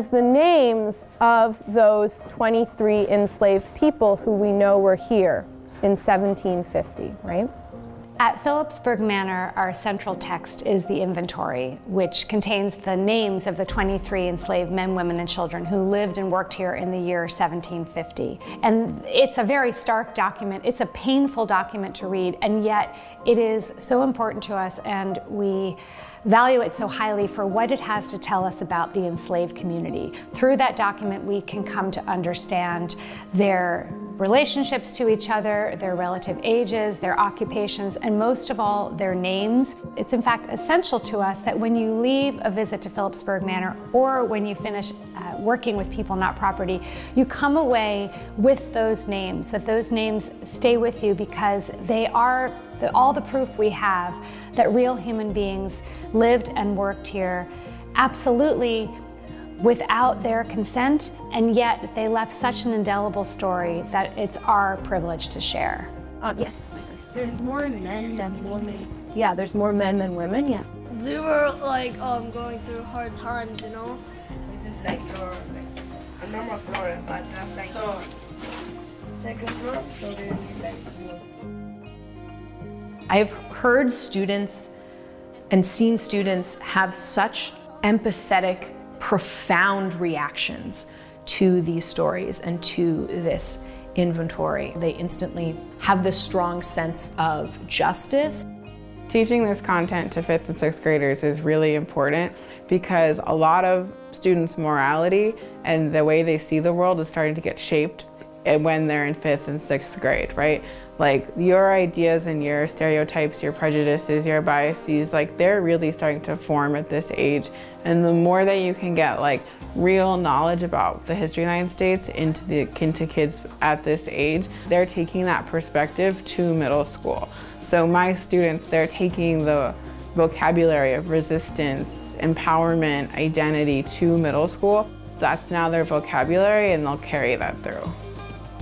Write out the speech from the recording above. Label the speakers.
Speaker 1: has the names of those 23 enslaved people who we know were here in 1750, right?
Speaker 2: At Philipsburg Manor, our central text is the inventory, which contains the names of the 23 enslaved men, women, and children who lived and worked here in the year 1750. And it's a very stark document. It's a painful document to read, and yet it is so important to us, and we value it so highly for what it has to tell us about the enslaved community. Through that document, we can come to understand their relationships to each other, their relative ages, their occupations, and most of all, their names. It's in fact essential to us that when you leave a visit to Philipsburg Manor, or when you finish working with people, not property, you come away with those names, that those names stay with you, because they are all the proof we have that real human beings lived and worked here absolutely without their consent, and yet they left such an indelible story that it's our privilege to share.
Speaker 1: Yes.
Speaker 3: There's more men than women.
Speaker 1: Yeah, there's more men than women, yeah.
Speaker 3: They were like going through hard times, you know?
Speaker 4: This is like your a normal floor, but that's like second floor, so there is like wood.
Speaker 5: I've heard students and seen students have such empathetic, profound reactions to these stories and to this inventory. They instantly have this strong sense of justice.
Speaker 6: Teaching this content to 5th and 6th graders is really important, because a lot of students' morality and the way they see the world is starting to get shaped when they're in 5th and 6th grade, right? Like your ideas and your stereotypes, your prejudices, your biases, like they're really starting to form at this age. And the more that you can get like real knowledge about the history of the United States into kids at this age, they're taking that perspective to middle school. So my students, they're taking the vocabulary of resistance, empowerment, identity to middle school. That's now their vocabulary, and they'll carry that through.